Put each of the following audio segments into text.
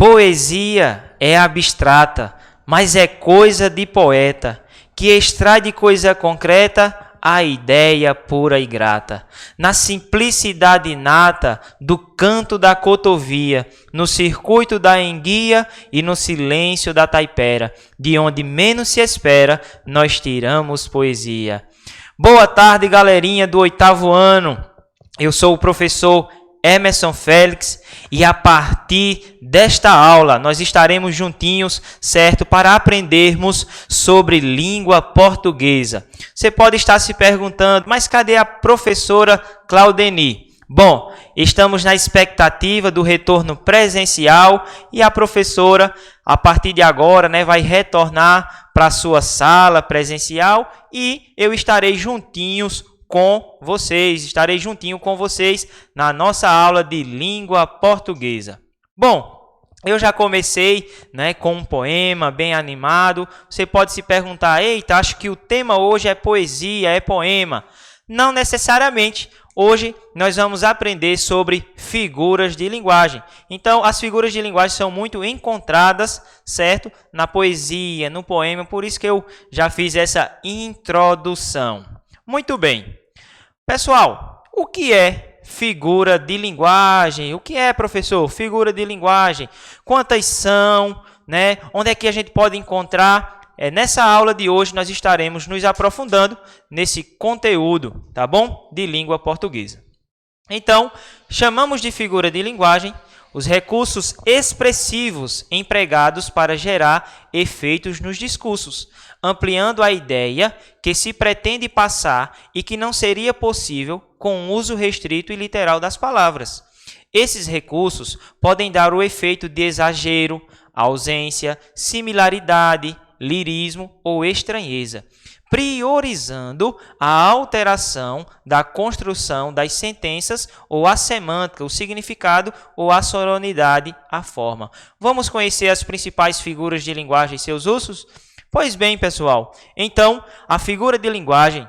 Poesia é abstrata, mas é coisa de poeta, que extrai de coisa concreta a ideia pura e grata. Na simplicidade inata do canto da cotovia, no circuito da enguia e no silêncio da taipera, de onde menos se espera, nós tiramos poesia. Boa tarde, galerinha do 8º ano. Eu sou o professor Emerson Félix e a partir desta aula nós estaremos juntinhos, certo, para aprendermos sobre língua portuguesa. Você pode estar se perguntando, mas cadê a professora Claudeni? Bom, estamos na expectativa do retorno presencial e a professora, a partir de agora, vai retornar para a sua sala presencial e eu estarei juntinho com vocês na nossa aula de língua portuguesa. Bom, eu já comecei com um poema bem animado. Você pode se perguntar, eita, acho que o tema hoje é poesia, é poema. Não necessariamente. Hoje nós vamos aprender sobre figuras de linguagem. Então, as figuras de linguagem são muito encontradas, certo? Na poesia, no poema, por isso que eu já fiz essa introdução. Muito bem. Pessoal, o que é figura de linguagem? O que é, professor, figura de linguagem? Quantas são? Onde é que a gente pode encontrar? Nessa aula de hoje, nós estaremos nos aprofundando nesse conteúdo, tá bom? De língua portuguesa. Então, chamamos de figura de linguagem os recursos expressivos empregados para gerar efeitos nos discursos, ampliando a ideia que se pretende passar e que não seria possível com o uso restrito e literal das palavras. Esses recursos podem dar o efeito de exagero, ausência, similaridade, lirismo ou estranheza, priorizando a alteração da construção das sentenças ou a semântica, o significado ou a sonoridade, a forma. Vamos conhecer as principais figuras de linguagem e seus usos? Pois bem, pessoal, então a figura de linguagem,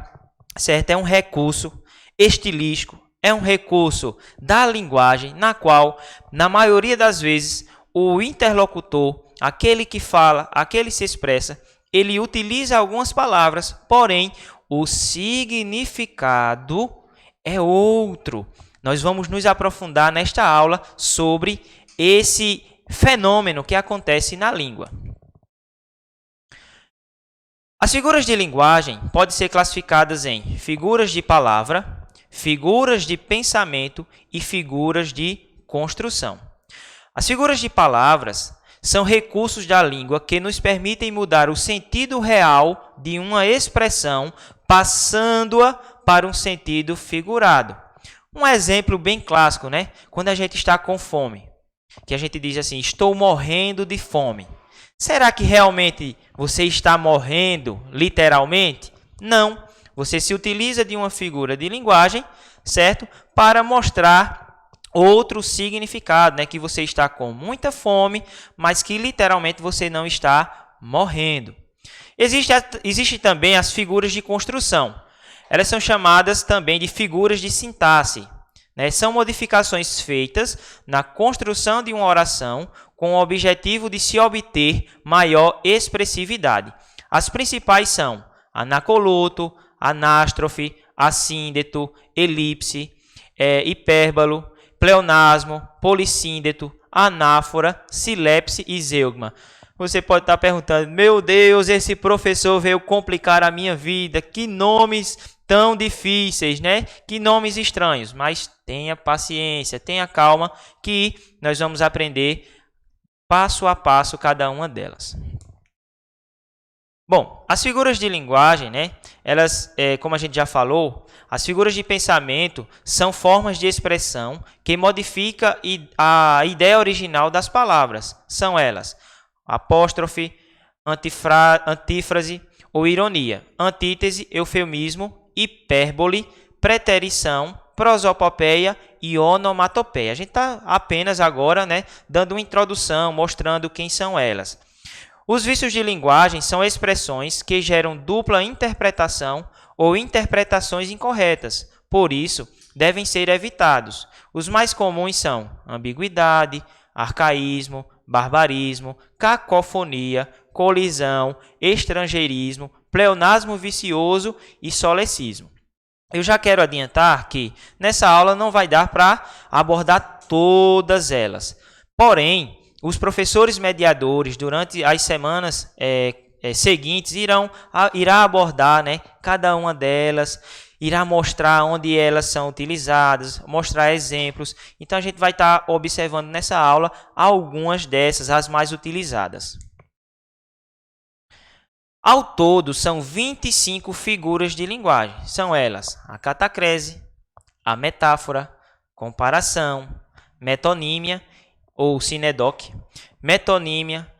certo, é um recurso estilístico, é um recurso da linguagem na qual, na maioria das vezes, o interlocutor, aquele que fala, aquele que se expressa, ele utiliza algumas palavras, porém, o significado é outro. Nós vamos nos aprofundar nesta aula sobre esse fenômeno que acontece na língua. As figuras de linguagem podem ser classificadas em figuras de palavra, figuras de pensamento e figuras de construção. As figuras de palavras são recursos da língua que nos permitem mudar o sentido real de uma expressão, passando-a para um sentido figurado. Um exemplo bem clássico, quando a gente está com fome, que a gente diz assim, estou morrendo de fome. Será que realmente você está morrendo, literalmente? Não. Você se utiliza de uma figura de linguagem, certo? Para mostrar outro significado, que você está com muita fome, mas que literalmente você não está morrendo. Existe também as figuras de construção. Elas são chamadas também de figuras de sintaxe. São modificações feitas na construção de uma oração com o objetivo de se obter maior expressividade. As principais são anacoluto, anástrofe, assíndeto, elipse, hipérbalo, pleonasmo, polissíndeto, anáfora, silepse e zeugma. Você pode estar perguntando, meu Deus, esse professor veio complicar a minha vida, que nomes tão difíceis, Que nomes estranhos, mas tenha paciência, tenha calma, que nós vamos aprender passo a passo cada uma delas. Bom, as figuras de linguagem, elas, como a gente já falou, as figuras de pensamento são formas de expressão que modificam a ideia original das palavras. São elas apóstrofe, antífrase ou ironia, antítese, eufemismo, hipérbole, preterição, prosopopeia e onomatopeia. A gente está apenas agora dando uma introdução, mostrando quem são elas. Os vícios de linguagem são expressões que geram dupla interpretação ou interpretações incorretas. Por isso, devem ser evitados. Os mais comuns são ambiguidade, arcaísmo, barbarismo, cacofonia, colisão, estrangeirismo, pleonasmo vicioso e solecismo. Eu já quero adiantar que nessa aula não vai dar para abordar todas elas. Porém, os professores mediadores, durante as semanas seguintes, irá abordar, né, cada uma delas, irá mostrar onde elas são utilizadas, mostrar exemplos. Então, a gente vai estar observando nessa aula algumas dessas, as mais utilizadas. Ao todo, são 25 figuras de linguagem. São elas a catacrese, a metáfora, comparação, metonímia ou sinedoque, metonímia,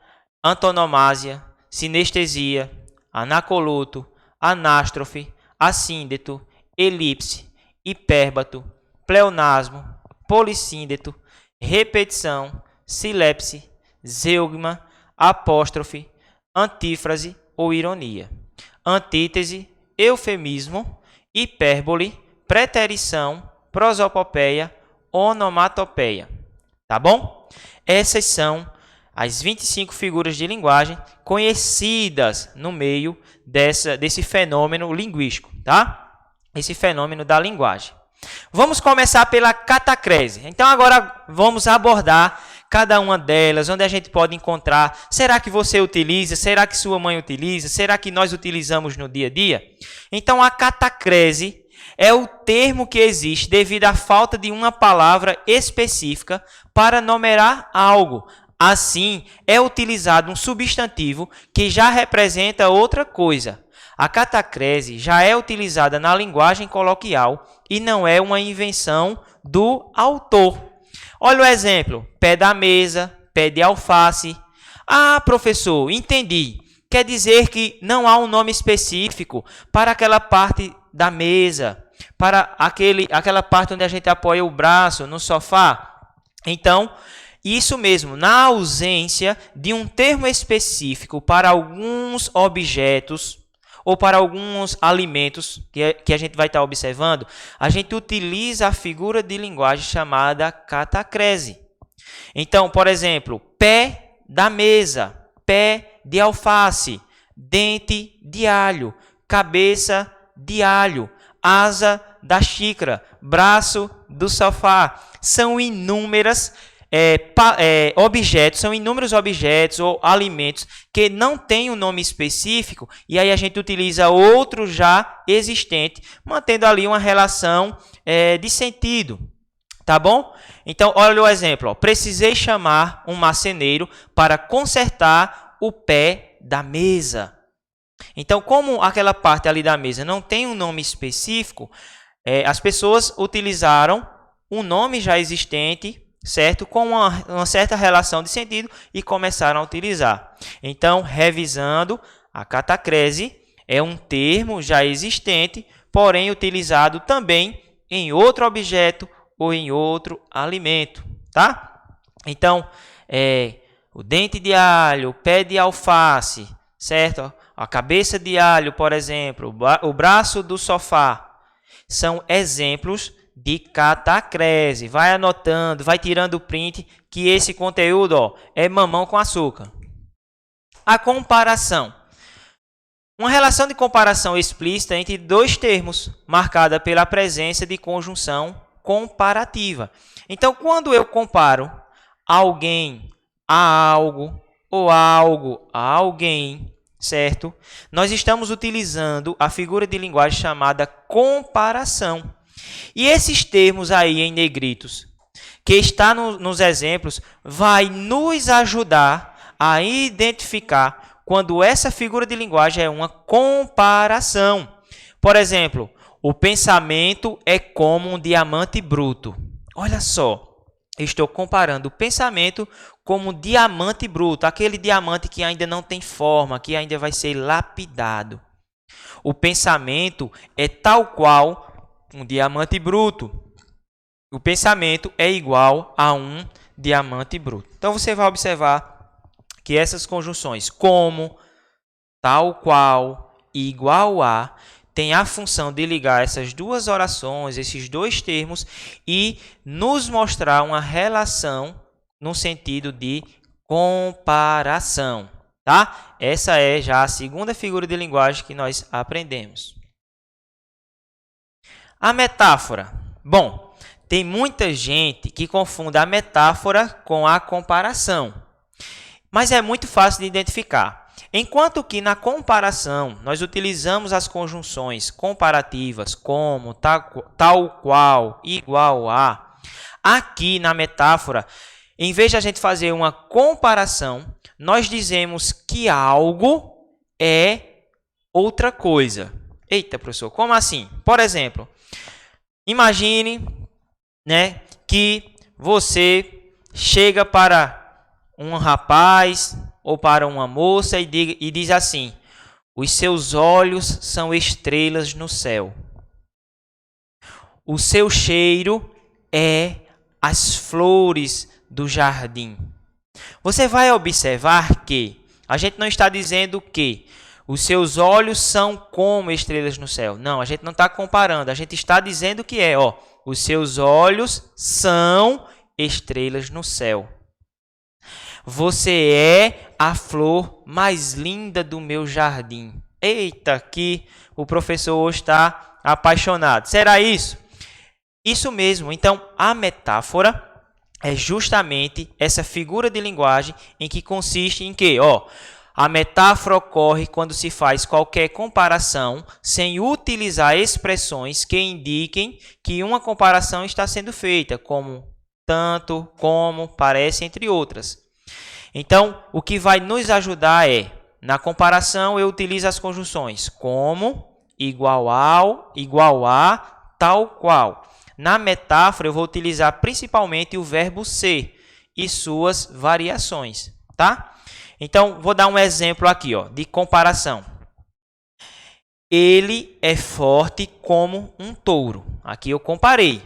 antonomásia, sinestesia, anacoluto, anástrofe, assíndeto, elipse, hipérbato, pleonasmo, polissíndeto, repetição, silepse, zeugma, apóstrofe, antífrase ou ironia, antítese, eufemismo, hipérbole, preterição, prosopopeia, onomatopeia. Tá bom? Essas são as 25 figuras de linguagem conhecidas no meio desse fenômeno linguístico, tá? Esse fenômeno da linguagem. Vamos começar pela catacrese. Então, agora vamos abordar cada uma delas, onde a gente pode encontrar. Será que você utiliza? Será que sua mãe utiliza? Será que nós utilizamos no dia a dia? Então, a catacrese é o termo que existe devido à falta de uma palavra específica para nomear algo. Assim, é utilizado um substantivo que já representa outra coisa. A catacrese já é utilizada na linguagem coloquial e não é uma invenção do autor. Olha o exemplo: pé da mesa, pé de alface. Ah, professor, entendi. Quer dizer que não há um nome específico para aquela parte da mesa, para aquela parte onde a gente apoia o braço no sofá. Então, isso mesmo, na ausência de um termo específico para alguns objetos ou para alguns alimentos que a gente vai estar observando, a gente utiliza a figura de linguagem chamada catacrese. Então, por exemplo, pé da mesa, pé de alface, dente de alho, cabeça de alho, asa da xícara, braço do sofá. São inúmeros objetos ou alimentos que não têm um nome específico e aí a gente utiliza outro já existente, mantendo ali uma relação de sentido. Tá bom? Então, olha o exemplo. Ó. Precisei chamar um marceneiro para consertar o pé da mesa. Então, como aquela parte ali da mesa não tem um nome específico, as pessoas utilizaram um nome já existente, certo? Com uma certa relação de sentido e começaram a utilizar. Então, revisando, a catacrese é um termo já existente, porém utilizado também em outro objeto ou em outro alimento, tá? Então, o dente de alho, o pé de alface, certo? A cabeça de alho, por exemplo, o braço do sofá, são exemplos de catacrese. Vai anotando, vai tirando o print, que esse conteúdo é mamão com açúcar. A comparação. Uma relação de comparação explícita entre dois termos, marcada pela presença de conjunção comparativa. Então, quando eu comparo alguém a algo ou algo a alguém, certo? Nós estamos utilizando a figura de linguagem chamada comparação. E esses termos aí em negritos, que está nos exemplos, vai nos ajudar a identificar quando essa figura de linguagem é uma comparação. Por exemplo, o pensamento é como um diamante bruto. Olha só, eu estou comparando o pensamento como um diamante bruto, aquele diamante que ainda não tem forma, que ainda vai ser lapidado. O pensamento é tal qual um diamante bruto. O pensamento é igual a um diamante bruto. Então, você vai observar que essas conjunções como, tal qual e igual a tem a função de ligar essas duas orações, esses dois termos, e nos mostrar uma relação no sentido de comparação, tá? Essa é já a segunda figura de linguagem que nós aprendemos. A metáfora. Bom, tem muita gente que confunde a metáfora com a comparação, mas é muito fácil de identificar. Enquanto que na comparação nós utilizamos as conjunções comparativas como, tal qual, igual a, aqui na metáfora, em vez de a gente fazer uma comparação, nós dizemos que algo é outra coisa. Eita, professor, como assim? Por exemplo, imagine, né, que você chega para um rapaz ou para uma moça e diz assim: os seus olhos são estrelas no céu. O seu cheiro é as flores do jardim. Você vai observar que a gente não está dizendo que os seus olhos são como estrelas no céu. Não, a gente não está comparando. A gente está dizendo que os seus olhos são estrelas no céu. Você é a flor mais linda do meu jardim. Eita, que o professor hoje está apaixonado. Será isso? Isso mesmo. Então, a metáfora é justamente essa figura de linguagem em que consiste em que, a metáfora ocorre quando se faz qualquer comparação sem utilizar expressões que indiquem que uma comparação está sendo feita, como tanto, como, parece, entre outras. Então, o que vai nos ajudar é, na comparação, eu utilizo as conjunções como, igual ao, igual a, tal qual. Na metáfora, eu vou utilizar principalmente o verbo ser e suas variações, tá? Então, vou dar um exemplo aqui, de comparação. Ele é forte como um touro. Aqui eu comparei.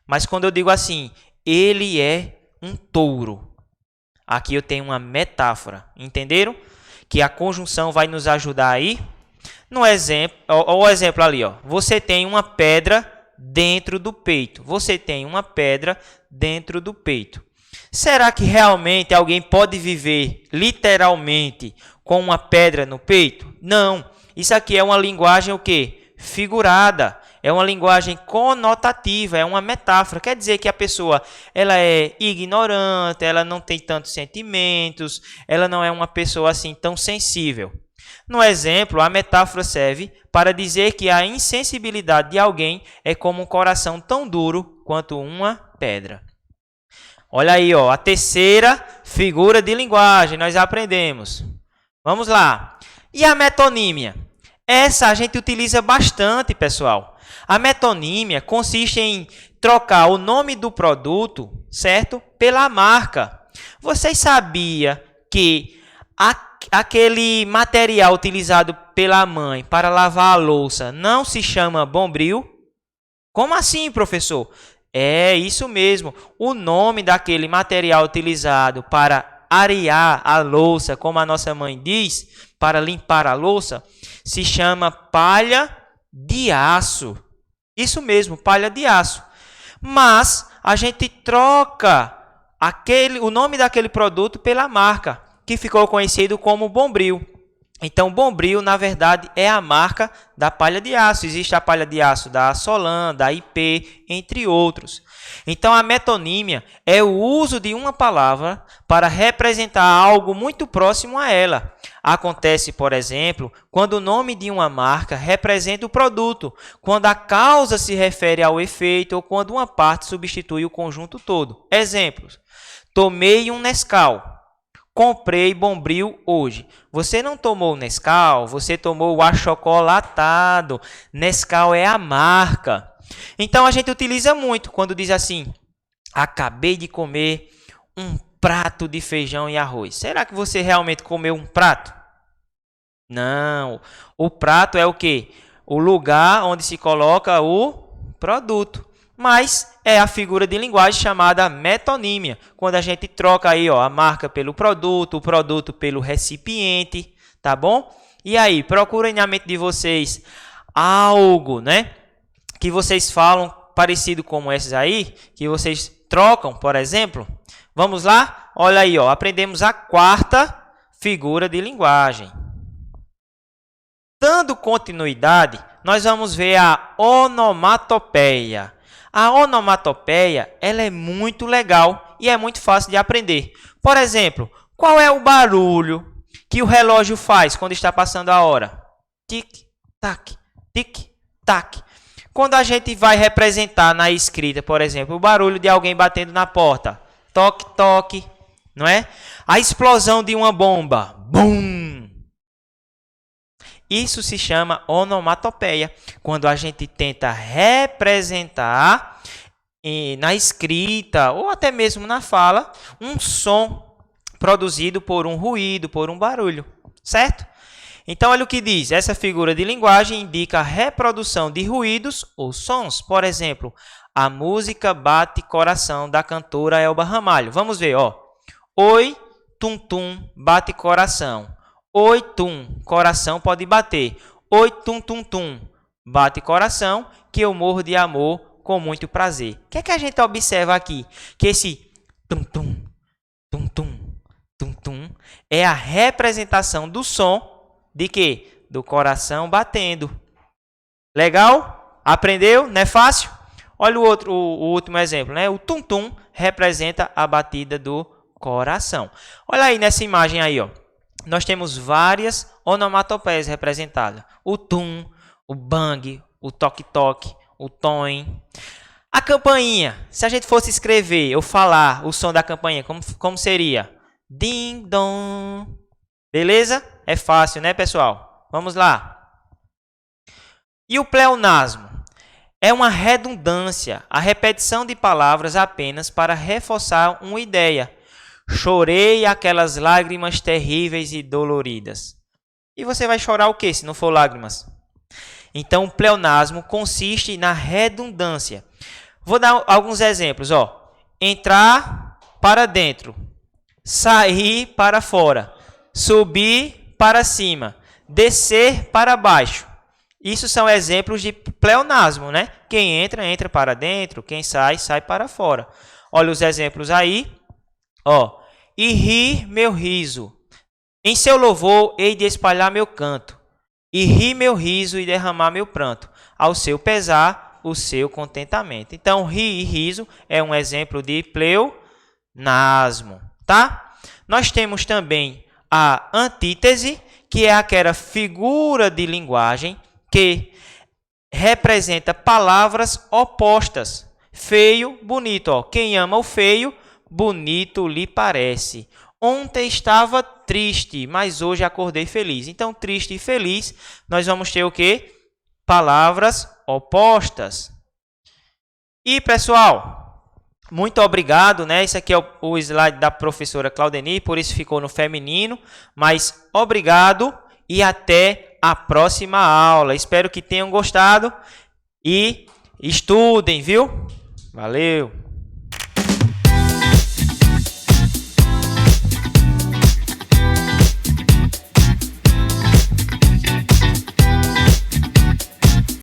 Mas quando eu digo assim, ele é um touro, aqui eu tenho uma metáfora. Entenderam? Que a conjunção vai nos ajudar aí. No exemplo, o exemplo ali, você tem uma pedra dentro do peito. Você tem uma pedra dentro do peito. Será que realmente alguém pode viver literalmente com uma pedra no peito? Não. Isso aqui é uma linguagem o quê? Figurada. É uma linguagem conotativa, é uma metáfora. Quer dizer que a pessoa ela é ignorante, ela não tem tantos sentimentos, ela não é uma pessoa assim tão sensível. No exemplo, a metáfora serve para dizer que a insensibilidade de alguém é como um coração tão duro quanto uma pedra. Olha aí, a terceira figura de linguagem nós aprendemos. Vamos lá. E a metonímia? Essa a gente utiliza bastante, pessoal. A metonímia consiste em trocar o nome do produto, certo, pela marca. Vocês sabiam que aquele material utilizado pela mãe para lavar a louça não se chama Bombril? Como assim, professor? É isso mesmo. O nome daquele material utilizado para arear a louça, como a nossa mãe diz, para limpar a louça, se chama palha de aço. Isso mesmo, palha de aço. Mas a gente troca o nome daquele produto pela marca, que ficou conhecido como Bombril. Então, Bombril, na verdade, é a marca da palha de aço. Existe a palha de aço da Solan, da IP, entre outros. Então, a metonímia é o uso de uma palavra para representar algo muito próximo a ela. Acontece, por exemplo, quando o nome de uma marca representa o produto, quando a causa se refere ao efeito ou quando uma parte substitui o conjunto todo. Exemplos: tomei um Nescau. Comprei Bombril hoje. Você não tomou Nescau, você tomou o achocolatado. Nescau é a marca. Então, a gente utiliza muito quando diz assim: acabei de comer um prato de feijão e arroz. Será que você realmente comeu um prato? Não. O prato é o quê? O lugar onde se coloca o produto. Mas é a figura de linguagem chamada metonímia, quando a gente troca aí, a marca pelo produto, o produto pelo recipiente, tá bom? E aí, procurem na mente de vocês algo, né, que vocês falam parecido como esses aí, que vocês trocam, por exemplo. Vamos lá? Olha aí, ó, aprendemos a quarta figura de linguagem. Dando continuidade, nós vamos ver a onomatopeia. A onomatopeia, ela é muito legal e é muito fácil de aprender. Por exemplo, qual é o barulho que o relógio faz quando está passando a hora? Tic-tac, tic-tac. Quando a gente vai representar na escrita, por exemplo, o barulho de alguém batendo na porta, toque-toque, não é? A explosão de uma bomba, bum! Isso se chama onomatopeia, quando a gente tenta representar na escrita ou até mesmo na fala um som produzido por um ruído, por um barulho, certo? Então, olha o que diz. Essa figura de linguagem indica a reprodução de ruídos ou sons. Por exemplo, a música Bate Coração, da cantora Elba Ramalho. Vamos ver, ó. Oi, tum-tum, bate coração. Oi, tum, coração pode bater. Oi, tum, tum, tum, bate coração, que eu morro de amor com muito prazer. O que é que a gente observa aqui? Que esse tum, tum, tum, tum, tum, tum, é a representação do som de quê? Do coração batendo. Legal? Aprendeu? Não é fácil? Olha o último exemplo, né? O tum, tum representa a batida do coração. Olha aí nessa imagem aí, ó. Nós temos várias onomatopeias representadas. O tum, o bang, o toque-toque, o toim. A campainha, se a gente fosse escrever ou falar o som da campainha, como seria? Ding-dong. Beleza? É fácil, né, pessoal? Vamos lá. E o pleonasmo? É uma redundância, a repetição de palavras apenas para reforçar uma ideia. Chorei aquelas lágrimas terríveis e doloridas. E você vai chorar o quê, se não for lágrimas? Então, o pleonasmo consiste na redundância. Vou dar alguns exemplos. Ó. Entrar para dentro. Sair para fora. Subir para cima. Descer para baixo. Isso são exemplos de pleonasmo, né? Quem entra, entra para dentro. Quem sai, sai para fora. Olha os exemplos aí. Ó, e ri meu riso, em seu louvor hei de espalhar meu canto, e ri meu riso e derramar meu pranto, ao seu pesar, o seu contentamento. Então, ri e riso é um exemplo de pleonasmo, tá? Nós temos também a antítese, que é aquela figura de linguagem que representa palavras opostas. Feio, bonito. Ó. Quem ama o feio, bonito lhe parece. Ontem estava triste, mas hoje acordei feliz. Então, triste e feliz, nós vamos ter o quê? Palavras opostas. E, pessoal, muito obrigado, né? Esse aqui é o slide da professora Claudeni, por isso ficou no feminino. Mas obrigado e até a próxima aula. Espero que tenham gostado e estudem, viu? Valeu!